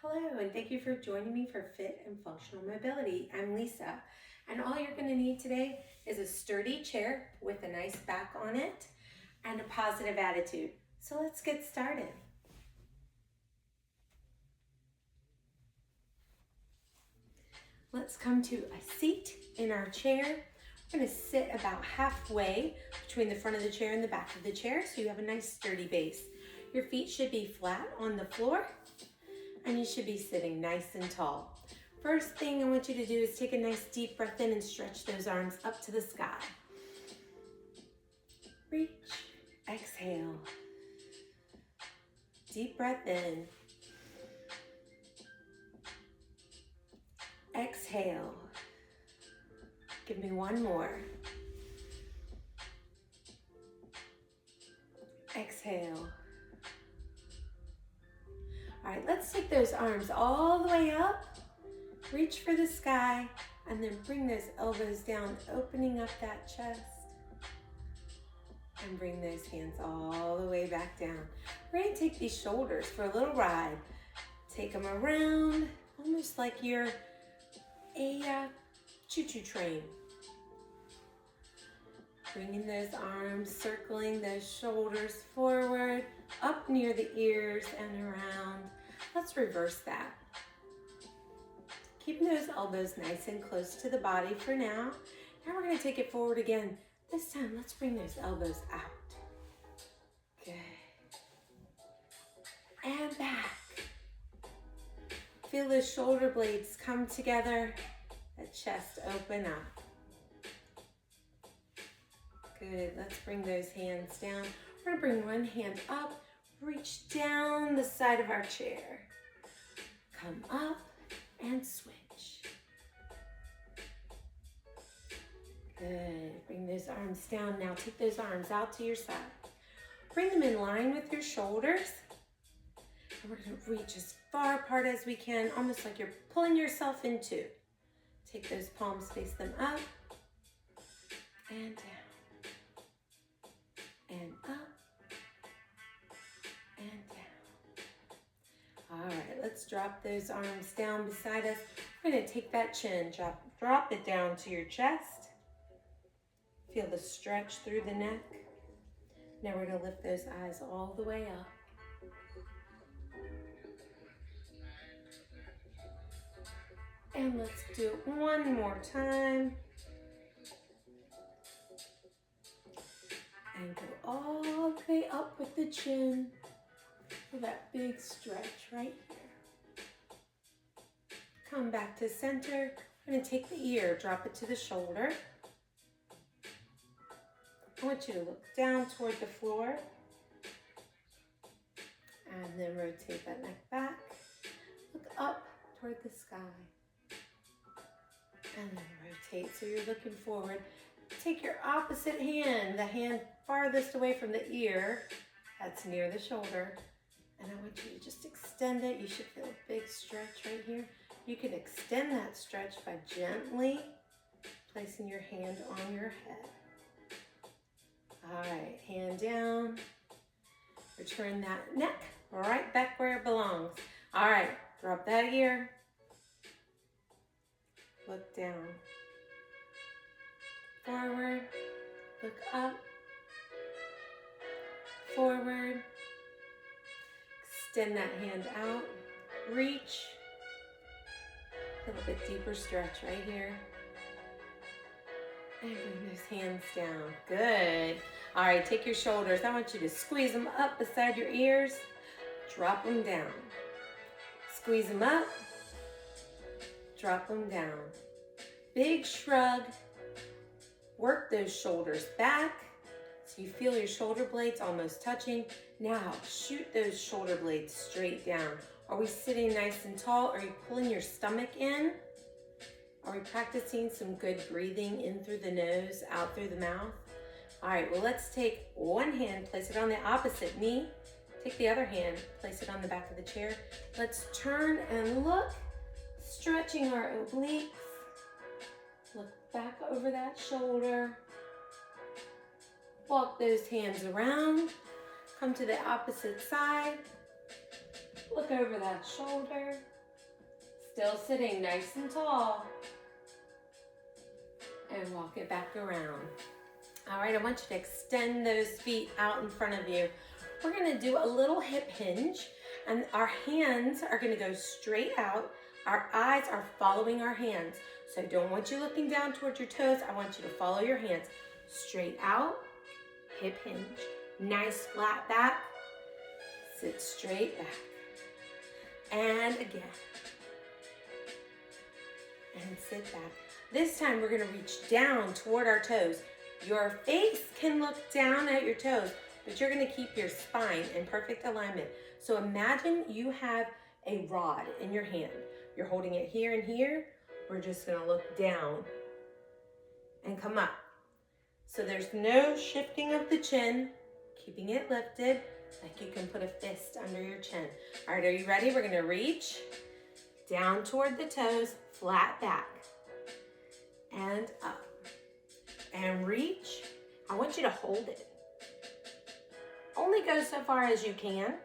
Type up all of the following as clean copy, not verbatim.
Hello, and thank you for joining me for Fit and Functional Mobility. I'm Lisa, and all you're going to need today is a sturdy chair with a nice back on it and a positive attitude. So let's get started. Let's come to a seat in our chair. We're going to sit about halfway between the front of the chair and the back of the chair so you have a nice sturdy base. Your feet should be flat on the floor, and you should be sitting nice and tall. First thing I want you to do is take a nice deep breath in and stretch those arms up to the sky. Reach, exhale. Deep breath in. Exhale. Give me one more. Exhale. All right, let's take those arms all the way up. Reach for the sky, and then bring those elbows down, opening up that chest. And bring those hands all the way back down. We're going to take these shoulders for a little ride. Take them around, almost like you're a choo-choo train. Bringing those arms, circling those shoulders forward, up near the ears and around. Let's reverse that. Keeping those elbows nice and close to the body for now. Now we're going to take it forward again. This time, let's bring those elbows out. Good. And back. Feel those shoulder blades come together. The chest open up. Good. Let's bring those hands down. We're going to bring one hand up. Reach down the side of our chair. Come up and switch. Good. Bring those arms down. Now take those arms out to your side. Bring them in line with your shoulders. And we're going to reach as far apart as we can, almost like you're pulling yourself in two. Take those palms, face them up and down. And up and down. All right, let's drop those arms down beside us. We're going to take that chin, drop it down to your chest. Feel the stretch through the neck. Now we're going to lift those eyes all the way up. And let's do it one more time. And go all the way up with the chin. Feel that big stretch right here. Come back to center. I'm going to take the ear, drop it to the shoulder. I want you to look down toward the floor. And then rotate that neck back. Look up toward the sky. And then rotate so you're looking forward. Take your opposite hand, the hand farthest away from the ear. That's near the shoulder. And I want you to just extend it. You should feel a big stretch right here. You can extend that stretch by gently placing your hand on your head. All right, hand down. Return that neck right back where it belongs. All right, drop that ear. Look down. Forward. Look up. Forward. Extend that hand out. Reach. A little bit deeper stretch right here. And bring those hands down. Good. All right, take your shoulders. I want you to squeeze them up beside your ears. Drop them down. Squeeze them up. Drop them down. Big shrug. Work those shoulders back so you feel your shoulder blades almost touching. Now, shoot those shoulder blades straight down. Are we sitting nice and tall? Are you pulling your stomach in? Are we practicing some good breathing in through the nose, out through the mouth? All right, well, let's take one hand, place it on the opposite knee. Take the other hand, place it on the back of the chair. Let's turn and look, stretching our obliques. Look back over that shoulder. Walk those hands around. Come to the opposite side. Look over that shoulder. Still sitting nice and tall. And walk it back around. All right, I want you to extend those feet out in front of you. We're gonna do a little hip hinge, and our hands are gonna go straight out. Our eyes are following our hands. So I don't want you looking down towards your toes. I want you to follow your hands. Straight out, hip hinge. Nice flat back. Sit straight back. And again. And sit back. This time we're gonna reach down toward our toes. Your face can look down at your toes, but you're gonna keep your spine in perfect alignment. So imagine you have a rod in your hand. You're holding it here and here. We're just gonna look down and come up. So there's no shifting of the chin, keeping it lifted, like you can put a fist under your chin. All right, are you ready? We're gonna reach down toward the toes, flat back, and up. And reach. I want you to hold it. Only go so far as you can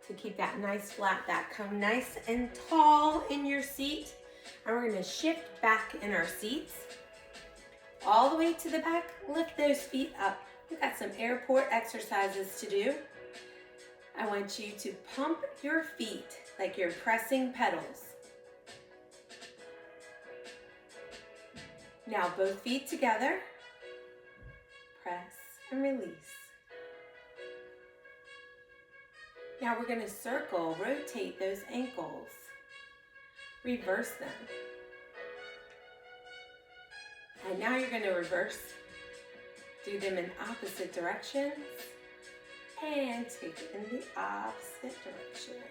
to keep that nice flat back. Come nice and tall in your seat. And we're gonna shift back in our seats. All the way to the back, lift those feet up. We've got some airport exercises to do. I want you to pump your feet like you're pressing pedals. Now both feet together, press and release. Now we're gonna circle, rotate those ankles, reverse them. And now you're gonna reverse, do them in opposite directions, and take it in the opposite direction.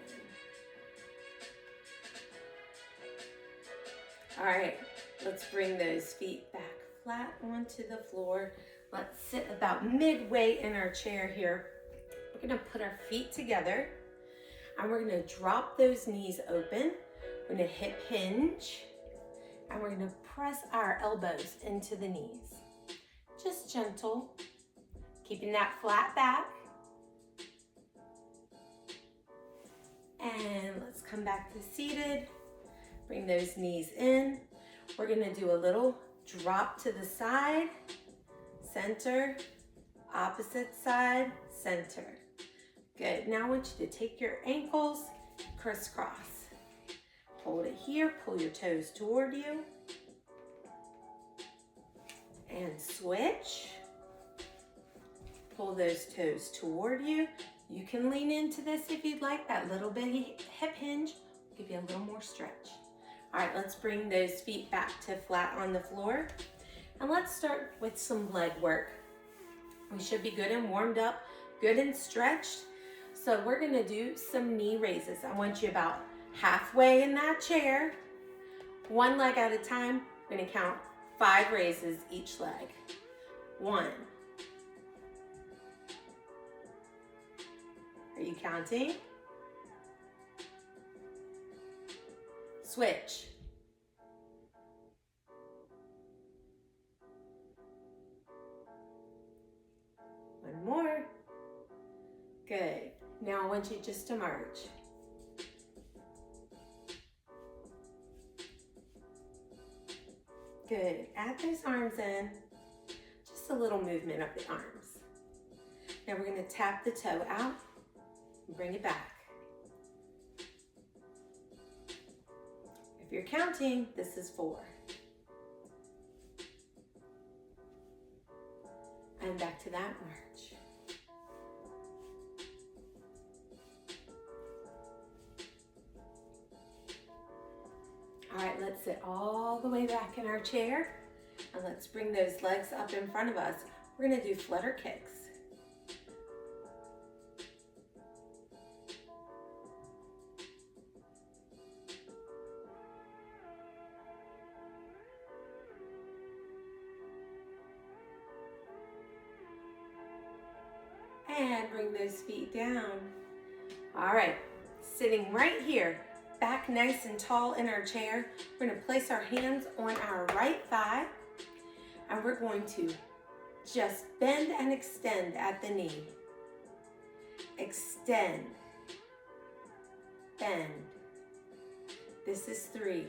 All right. Let's bring those feet back flat onto the floor. Let's sit about midway in our chair here. We're gonna put our feet together and we're gonna drop those knees open. We're gonna hip hinge and we're gonna press our elbows into the knees. Just gentle, keeping that flat back. And let's come back to seated. Bring those knees in. We're gonna do a little drop to the side, center, opposite side, center. Good, now I want you to take your ankles, crisscross. Hold it here, pull your toes toward you. And switch. Pull those toes toward you. You can lean into this if you'd like, that little bitty hip hinge. Give you a little more stretch. All right, let's bring those feet back to flat on the floor. And let's start with some leg work. We should be good and warmed up, good and stretched. So we're gonna do some knee raises. I want you about halfway in that chair, one leg at a time. We're gonna count 5 raises each leg. 1. Are you counting? Switch. One more. Good. Now I want you just to march. Good. Add those arms in. Just a little movement of the arms. Now we're going to tap the toe out and bring it back. If you're counting, this is 4. And back to that march. All right, let's sit all the way back in our chair and let's bring those legs up in front of us. We're gonna do flutter kicks. And bring those feet down. All right, sitting right here, back nice and tall in our chair. We're gonna place our hands on our right thigh and we're going to just bend and extend at the knee. extend, bend. This is 3.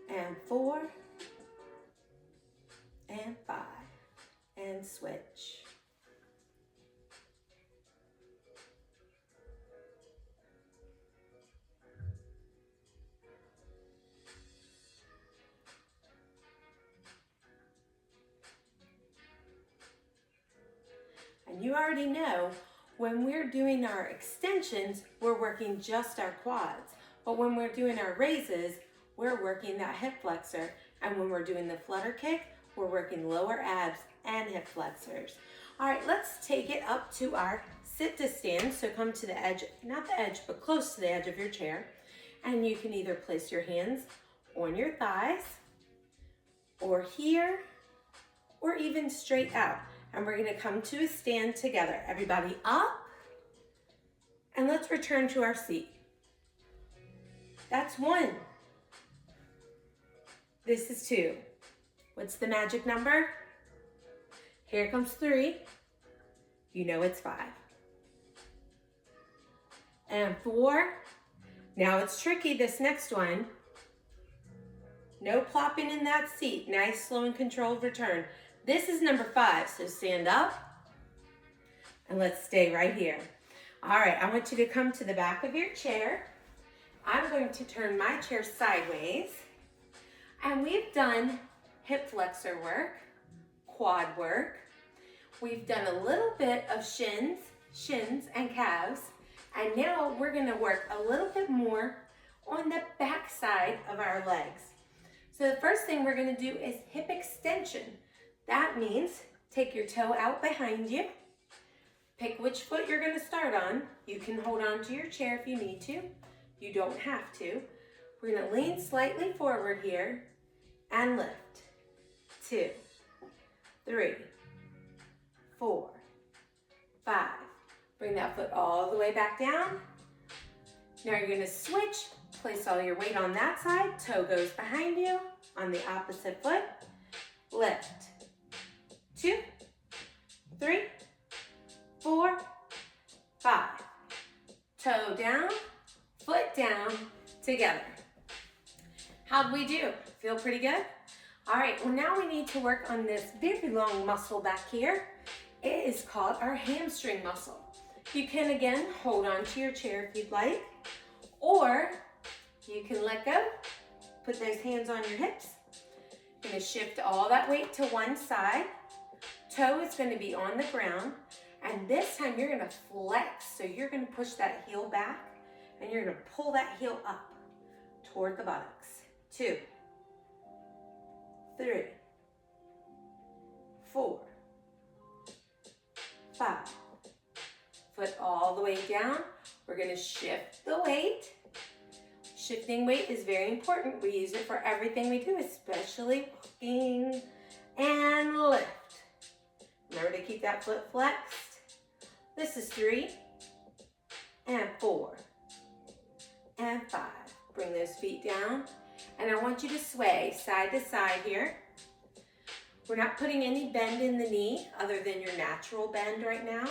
And 4. And 5. And switch. And you already know, when we're doing our extensions, we're working just our quads. But when we're doing our raises, we're working that hip flexor. And when we're doing the flutter kick, we're working lower abs and hip flexors. All right, let's take it up to our sit to stand. So come to the edge, not the edge, but close to the edge of your chair. And you can either place your hands on your thighs, or here, or even straight out. And we're gonna come to a stand together. Everybody up, and let's return to our seat. That's 1. This is 2. What's the magic number? Here comes 3. You know it's 5. And 4. Now it's tricky, this next one. No plopping in that seat. Nice, slow, and controlled return. This is number 5, so stand up, and let's stay right here. All right, I want you to come to the back of your chair. I'm going to turn my chair sideways, and we've done hip flexor work, quad work. We've done a little bit of shins and calves, and now we're gonna work a little bit more on the back side of our legs. So the first thing we're gonna do is hip extension. That means take your toe out behind you, pick which foot you're gonna start on. You can hold on to your chair if you need to. You don't have to. We're gonna lean slightly forward here and lift. 2, 3, 4, 5. Bring that foot all the way back down. Now you're gonna switch, place all your weight on that side, toe goes behind you, on the opposite foot, lift. 2, 3, 4, 5. Toe down, foot down, together. How'd we do? Feel pretty good? All right, well now we need to work on this very long muscle back here. It is called our hamstring muscle. You can again hold on to your chair if you'd like, or you can let go, put those hands on your hips. You're gonna shift all that weight to one side. Toe is gonna be on the ground, and this time you're gonna flex. So you're gonna push that heel back, and you're gonna pull that heel up toward the buttocks. 2, 3, 4, 5. Foot all the way down. We're gonna shift the weight. Shifting weight is very important. We use it for everything we do, especially walking, and lift. Remember to keep that foot flexed. This is 3, and 4, and 5. Bring those feet down, and I want you to sway side to side here. We're not putting any bend in the knee other than your natural bend right now.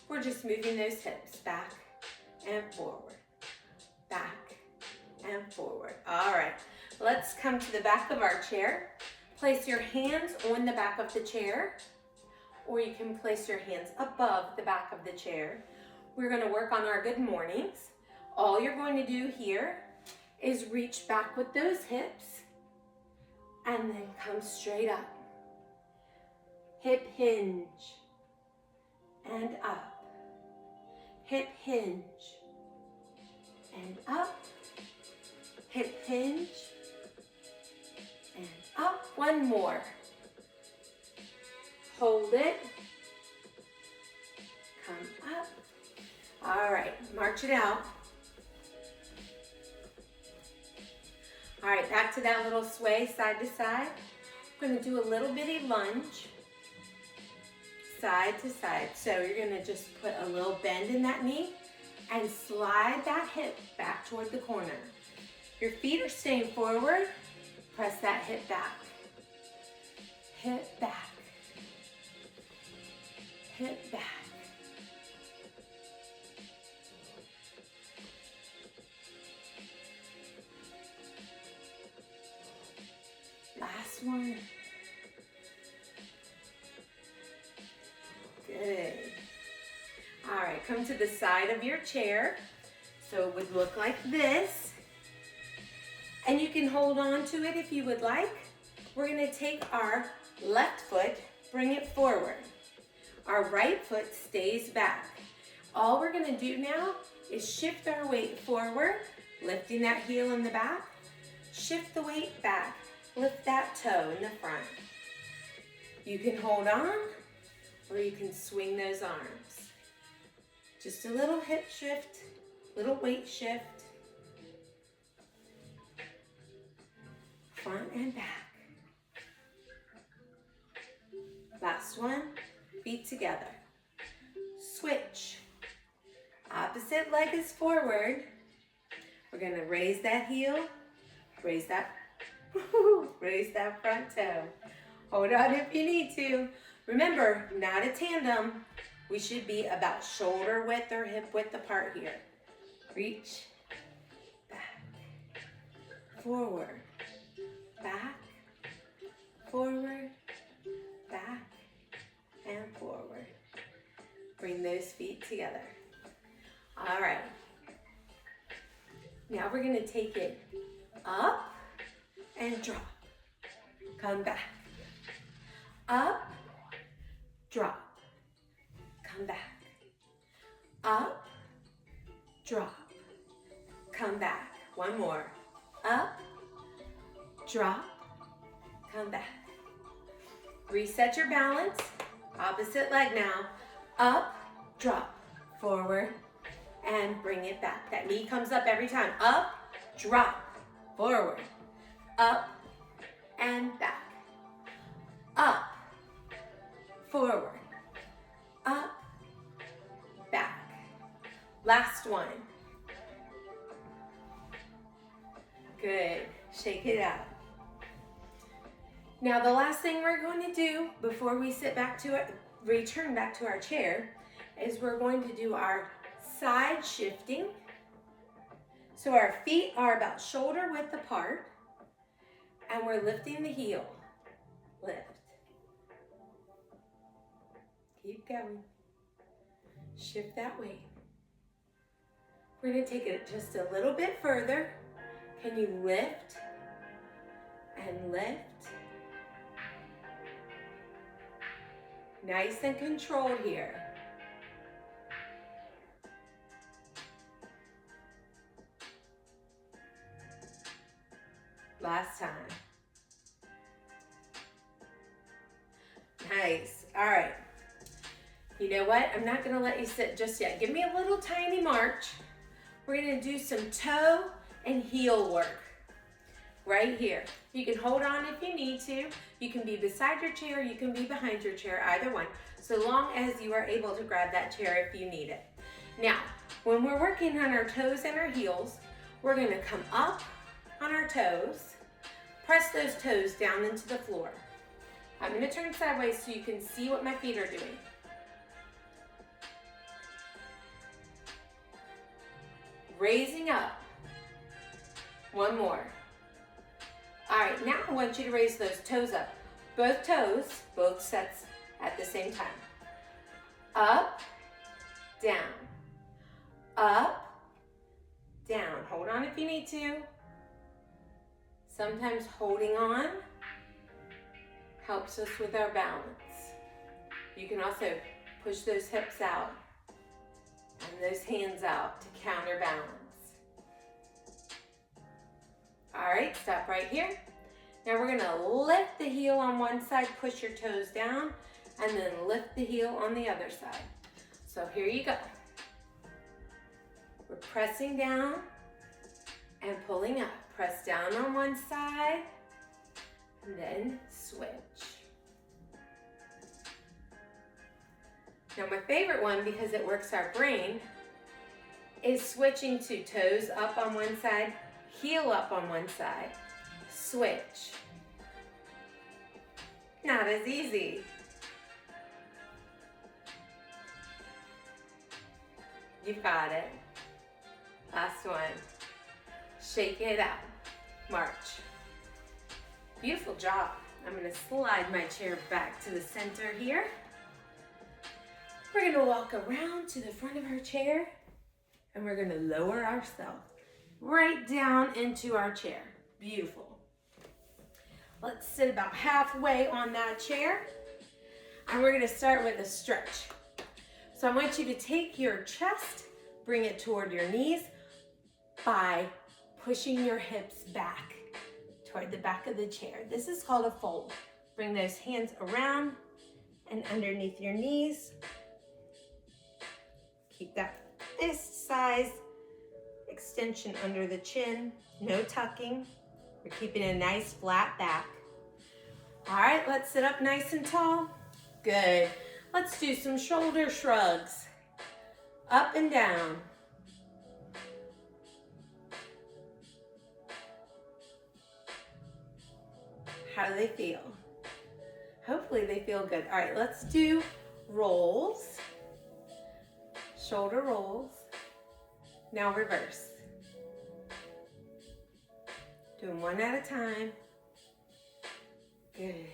We're just moving those hips back and forward, back and forward. All right, let's come to the back of our chair. Place your hands on the back of the chair, or you can place your hands above the back of the chair. We're gonna work on our good mornings. All you're going to do here is reach back with those hips and then come straight up. Hip hinge and up. Hip hinge and up. Hip hinge and up. One more. Hold it. Come up. All right, march it out. All right, back to that little sway side to side. We're gonna do a little bitty lunge, side to side. So you're gonna just put a little bend in that knee and slide that hip back toward the corner. Your feet are staying forward. Press that hip back. Hip back. hip back. Last one. Good. All right, come to the side of your chair. So it would look like this. And you can hold on to it if you would like. We're gonna take our left foot, bring it forward. Our right foot stays back. All we're gonna do now is shift our weight forward, lifting that heel in the back. Shift the weight back, lift that toe in the front. You can hold on, or you can swing those arms. Just a little hip shift, little weight shift. Front and back. Last one, feet together. Switch. Opposite leg is forward. We're gonna raise that heel, raise that front toe. Hold on if you need to. Remember, not a tandem. We should be about shoulder width or hip width apart here. Reach, back, forward, back, forward, back, and forward. Bring those feet together. All right. Now we're gonna take it up and drop. Come back. Up, drop. Come back. Up, drop. Come back. One more. Up, drop, come back. Reset your balance. Opposite leg now. Up, drop, forward, and bring it back. That knee comes up every time. Up, drop, forward, up, and back. Up, forward, up, back. Last one. Good. Shake it out. Now the last thing we're going to do before we return back to our chair is we're going to do our side shifting. So our feet are about shoulder width apart and we're lifting the heel. Lift. Keep going. Shift that weight. We're going to take it just a little bit further. Can you lift and lift? Nice and controlled here. Last time. Nice. All right. You know what? I'm not going to let you sit just yet. Give me a little tiny march. We're going to do some toe and heel work right here. You can hold on if you need to. You can be beside your chair, you can be behind your chair, either one, so long as you are able to grab that chair if you need it. Now, when we're working on our toes and our heels, we're going to come up on our toes, press those toes down into the floor. I'm going to turn sideways so you can see what my feet are doing. Raising up. One more. All right, now I want you to raise those toes up. Both toes, both sets at the same time. Up, down. Up, down. Hold on if you need to. Sometimes holding on helps us with our balance. You can also push those hips out and those hands out to counterbalance. All right, stop right here. Now we're gonna lift the heel on one side, push your toes down, and then lift the heel on the other side. So here you go. We're pressing down and pulling up. Press down on one side, and then switch. Now my favorite one, because it works our brain, is switching to toes up on one side, heel up on one side, switch. Not as easy. You've got it. Last one. Shake it out. March. Beautiful job. I'm going to slide my chair back to the center here. We're going to walk around to the front of our chair and we're going to lower ourselves right down into our chair. Beautiful. Let's sit about halfway on that chair and we're going to start with a stretch. So I want you to take your chest, bring it toward your knees by pushing your hips back toward the back of the chair. This is called a fold. Bring those hands around and underneath your knees. Keep that fist size extension under the chin, no tucking. We're keeping a nice flat back. All right, let's sit up nice and tall. Good. Let's do some shoulder shrugs. Up and down. How do they feel? Hopefully they feel good. All right, let's do rolls. Shoulder rolls. Now reverse. Doing one at a time. Good.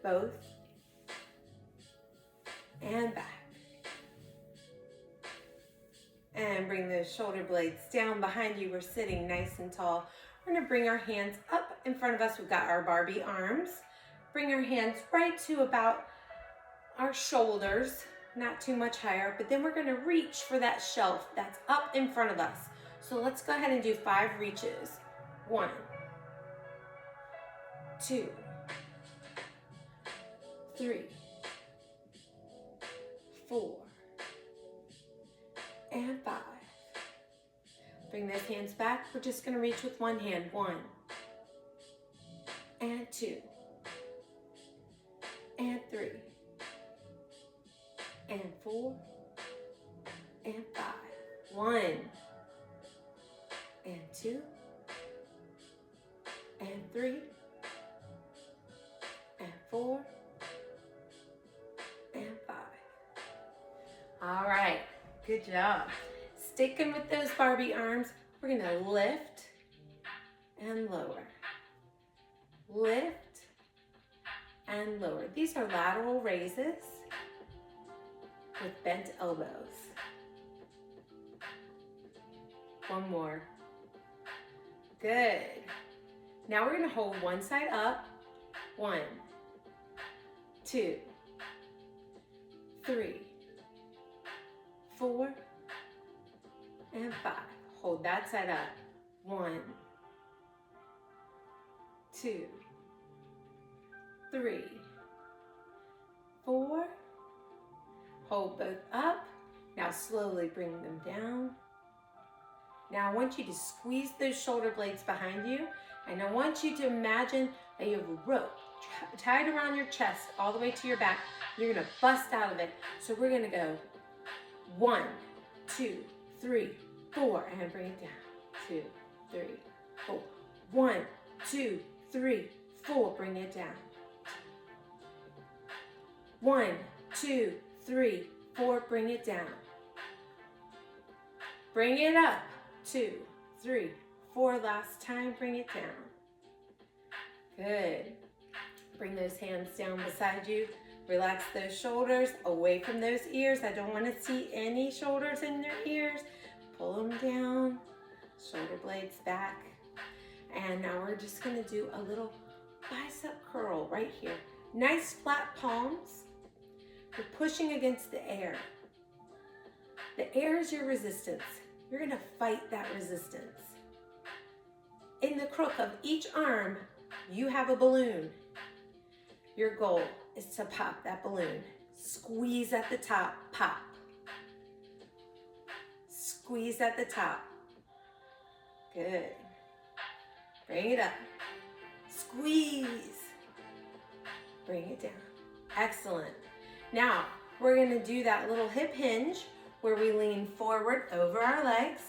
Both. And back. And bring those shoulder blades down behind you. We're sitting nice and tall. We're gonna bring our hands up in front of us. We've got our Barbie arms. Bring our hands right to about our shoulders, not too much higher, but then we're gonna reach for that shelf that's up in front of us. So let's go ahead and do 5 reaches. 1, 2, 3, 4, and 5. Bring those hands back. We're just gonna reach with one hand. 1, and 2, and 3, and 4, and 5. 1, and 2, and 3, and 4, and 5. All right, good job. Sticking with those Barbie arms, we're gonna lift and lower. Lift and lower. These are lateral raises with bent elbows. One more. Good. Now we're gonna hold one side up. 1, 2, 3, 4, and 5. Hold that side up. 1, 2, 3, 4. Hold both up. Now slowly bring them down. Now I want you to squeeze those shoulder blades behind you, and I want you to imagine that you have a rope tied around your chest all the way to your back. You're gonna bust out of it. So we're gonna go 1, 2, 3, 4, and bring it down. 2, 3, 4. 1, 2, 3, 4. Bring it down. 1, 2, 3, 4. Bring it down. Bring it up. 2, 3, 4. Last time. Bring it down. Good. Bring those hands down beside you. Relax those shoulders away from those ears. I don't want to see any shoulders in your ears. Pull them down. Shoulder blades back. And now we're just going to do a little bicep curl right here. Nice flat palms. We're pushing against the air. The air is your resistance. You're going to fight that resistance. In the crook of each arm, you have a balloon. Your goal is to pop that balloon. Squeeze at the top, pop. Squeeze at the top. Good. Bring it up. Squeeze. Bring it down. Excellent. Now, we're gonna do that little hip hinge where we lean forward over our legs.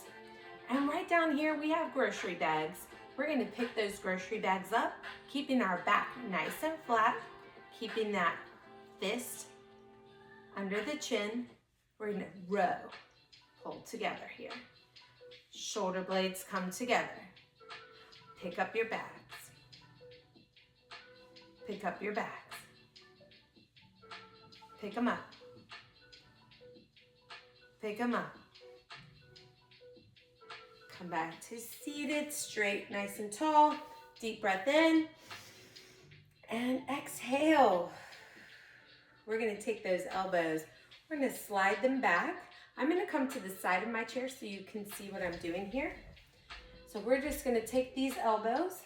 And right down here, we have grocery bags. We're gonna pick those grocery bags up, keeping our back nice and flat, keeping that fist under the chin. We're gonna row. pull together here. Shoulder blades come together. Pick up your bags. Pick up your bags. Pick them up. Pick them up. Come back to seated, straight, nice and tall. Deep breath in. And exhale. We're going to take those elbows. We're going to slide them back. I'm going to come to the side of my chair so you can see what I'm doing here. So we're just going to take these elbows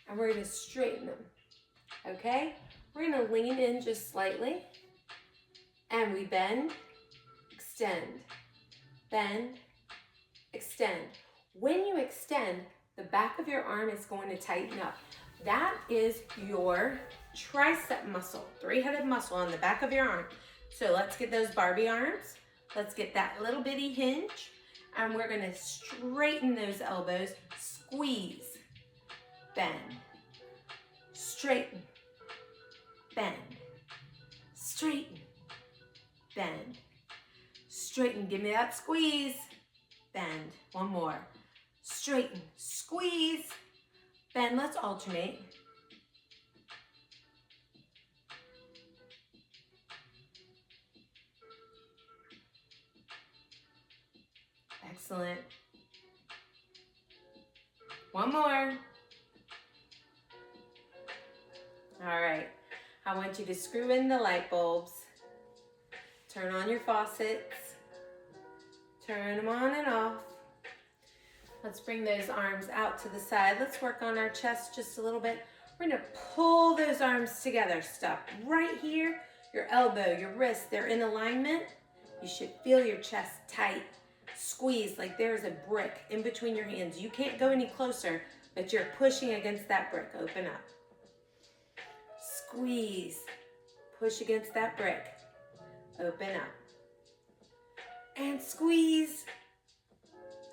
and we're going to straighten them. Okay? We're going to lean in just slightly. And we bend, extend, bend, extend. When you extend, the back of your arm is going to tighten up. That is your tricep muscle, three-headed muscle on the back of your arm. So let's get those Barbie arms. Let's get that little bitty hinge. And we're gonna straighten those elbows, squeeze, bend, straighten, bend, straighten, bend, straighten. Give me that squeeze, bend. One more. Straighten, squeeze, bend. Let's alternate. Excellent. One more. All right. I want you to screw in the light bulbs. Turn on your faucets. Turn them on and off. Let's bring those arms out to the side. Let's work on our chest just a little bit. We're gonna pull those arms together. Stop right here. Your elbow, your wrist, they're in alignment. You should feel your chest tight. Squeeze like there's a brick in between your hands. You can't go any closer, but you're pushing against that brick. Open up. Squeeze. Push against that brick. Open up. And squeeze.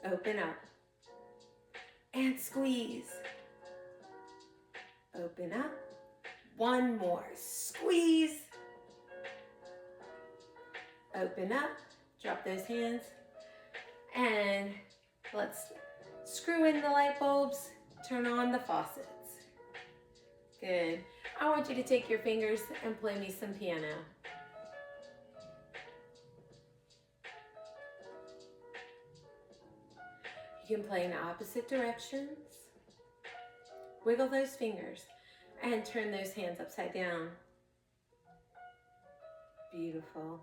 Open up. And squeeze. Open up. One more. Squeeze. Open up. Drop those hands. And let's screw in the light bulbs. Turn on the faucets. Good. I want you to take your fingers and play me some piano. You can play in opposite directions. Wiggle those fingers and turn those hands upside down. Beautiful.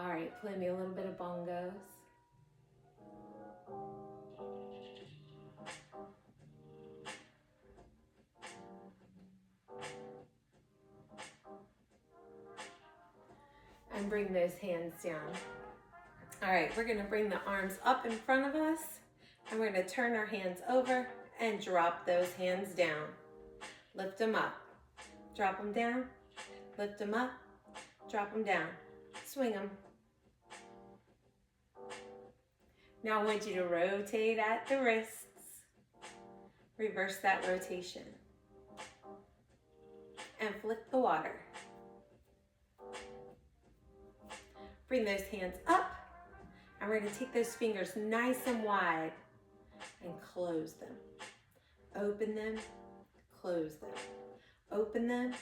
All right, play me a little bit of bongos. And bring those hands down. All right, we're gonna bring the arms up in front of us and we're gonna turn our hands over and drop those hands down. Lift them up, drop them down, lift them up, drop them down, swing them. Now I want you to rotate at the wrists. Reverse that rotation. And flick the water. Bring those hands up. And we're going to take those fingers nice and wide and close them. Open them, close them. Open them,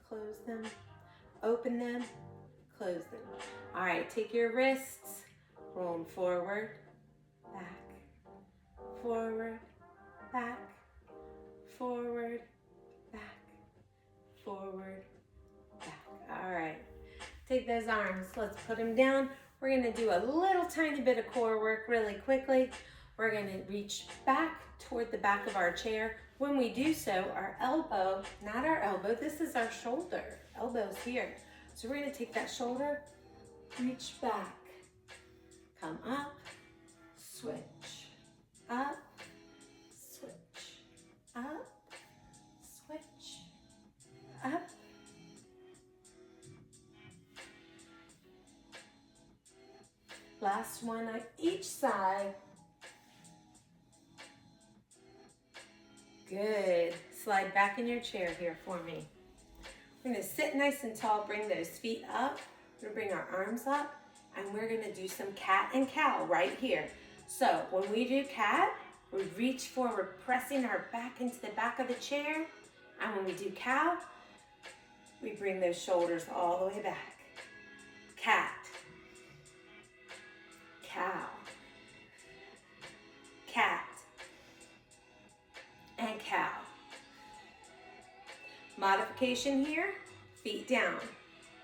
close them. Open them, close them. All right, take your wrists, roll them forward, back, forward, back, forward, back, forward, back. All right, take those arms, let's put them down. We're gonna do a little tiny bit of core work really quickly. We're gonna reach back toward the back of our chair. When we do so, our elbow, not our elbow, this is our shoulder. Elbow's here. So we're gonna take that shoulder, reach back, come up, switch, up, switch, up, switch, up. Last one on each side. Good. Slide back in your chair here for me. We're gonna sit nice and tall, bring those feet up. We're gonna bring our arms up and we're gonna do some cat and cow right here. So when we do cat, we reach forward, pressing our back into the back of the chair. And when we do cow, we bring those shoulders all the way back. Cat, cow, cat, and cow. Modification here, feet down.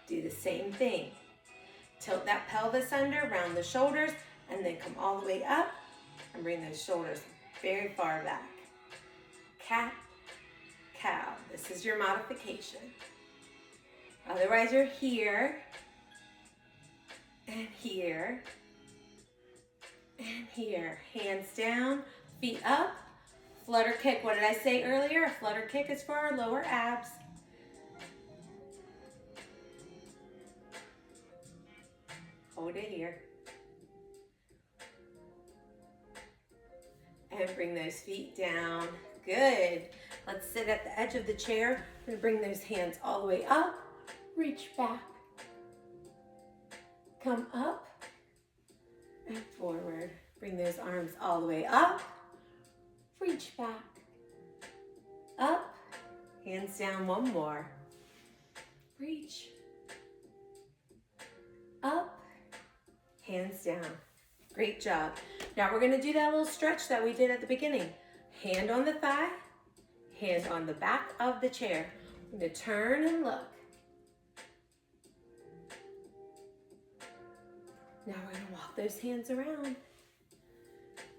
Do the same thing. Tilt that pelvis under, round the shoulders, and then come all the way up and bring those shoulders very far back. Cat, cow. This is your modification. Otherwise, you're here, and here, and here. Hands down, feet up, flutter kick. What did I say earlier? A flutter kick is for our lower abs. Hold it here. And bring those feet down. Good. Let's sit at the edge of the chair. We're gonna bring those hands all the way up. Reach back. Come up and forward. Bring those arms all the way up. Reach back. Up. Hands down, one more. Reach. Up. Hands down. Great job. Now we're gonna do that little stretch that we did at the beginning. Hand on the thigh, hand on the back of the chair. We're gonna turn and look. Now we're gonna walk those hands around.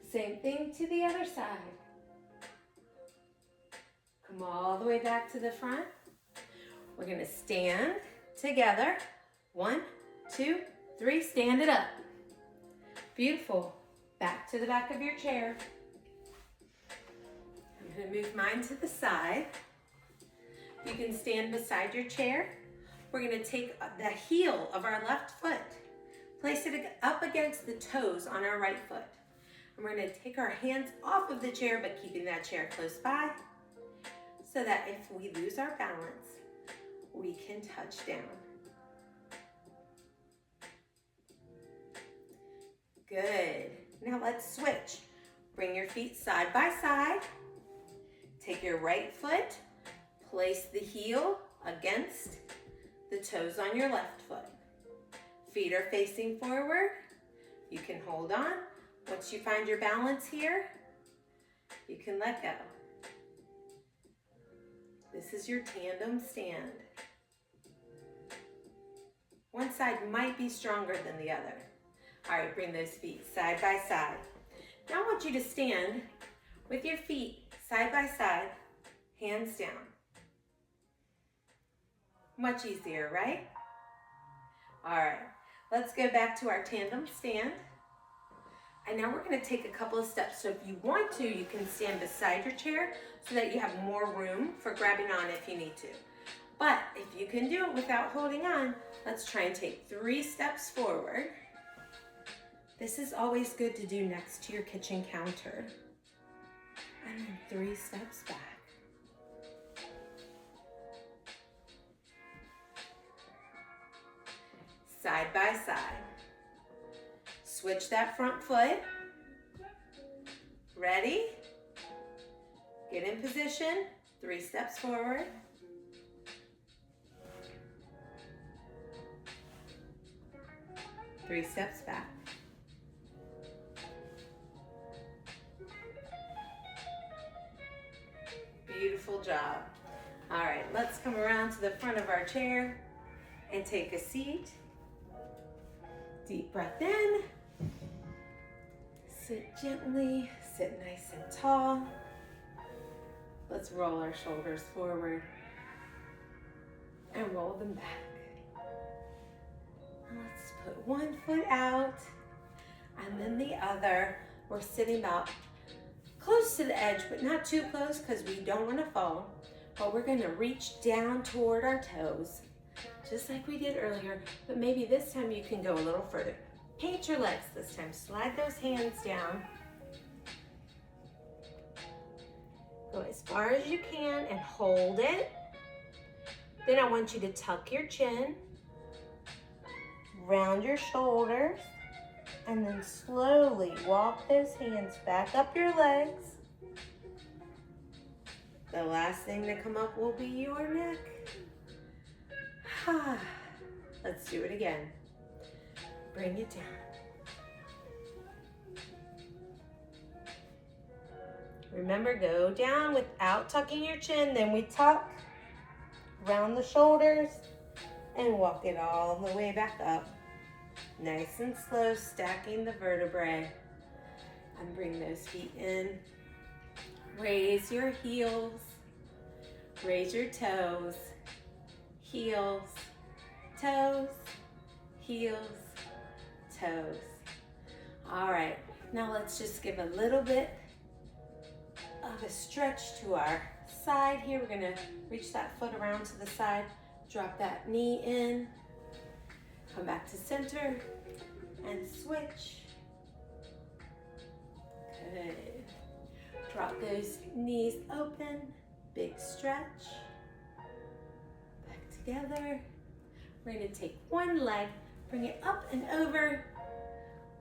Same thing to the other side. Come all the way back to the front. We're gonna stand together. 1, 2, 3, stand it up. Beautiful. Back to the back of your chair. I'm gonna move mine to the side. You can stand beside your chair. We're gonna take the heel of our left foot, place it up against the toes on our right foot. And we're gonna take our hands off of the chair, but keeping that chair close by, so that if we lose our balance, we can touch down. Good. Now let's switch. Bring your feet side by side. Take your right foot, place the heel against the toes on your left foot. Feet are facing forward. You can hold on. Once you find your balance here, you can let go. This is your tandem stand. One side might be stronger than the other. All right, bring those feet side by side. Now I want you to stand with your feet side by side, hands down. Much easier, right? All right, let's go back to our tandem stand. And now we're gonna take a couple of steps. So if you want to, you can stand beside your chair so that you have more room for grabbing on if you need to. But if you can do it without holding on, let's try and take 3 steps forward. This is always good to do next to your kitchen counter. And then 3 steps back. Side by side. Switch that front foot. Ready? Get in position. 3 steps forward. Three steps back. Beautiful job. All right, let's come around to the front of our chair and take a seat. Deep breath in. Sit gently, sit nice and tall. Let's roll our shoulders forward and roll them back. Let's put one foot out and then the other. We're sitting about close to the edge, but not too close because we don't want to fall. But we're going to reach down toward our toes, just like we did earlier, but maybe this time you can go a little further. Paint your legs this time. Slide those hands down. Go as far as you can and hold it. Then I want you to tuck your chin round your shoulders, and then slowly walk those hands back up your legs. The last thing to come up will be your neck. Let's do it again. Bring it down. Remember, go down without tucking your chin. Then we tuck, round the shoulders, and walk it all the way back up. Nice and slow, stacking the vertebrae. And bring those feet in. Raise your heels. Raise your toes. Heels, toes, heels, toes. All right, now let's just give a little bit of a stretch to our side here. We're gonna reach that foot around to the side, drop that knee in, come back to center, and switch. Good. Drop those knees open, big stretch. Back together. We're gonna take one leg, bring it up and over,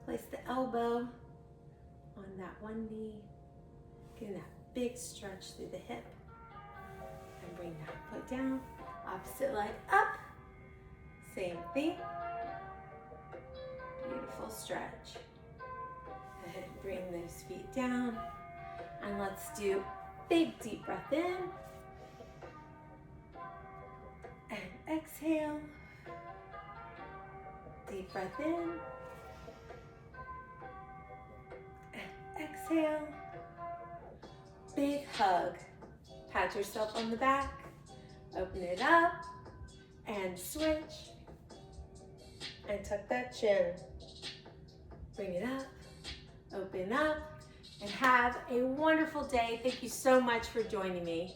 place the elbow on that one knee, getting that big stretch through the hip, and bring that foot down, opposite leg up, same thing, beautiful stretch. Go ahead and bring those feet down, and let's do big deep breath in, and exhale, deep breath in, and exhale, big hug. Pat yourself on the back, open it up, and switch, and tuck that chin. Bring it up, open up, and have a wonderful day. Thank you so much for joining me.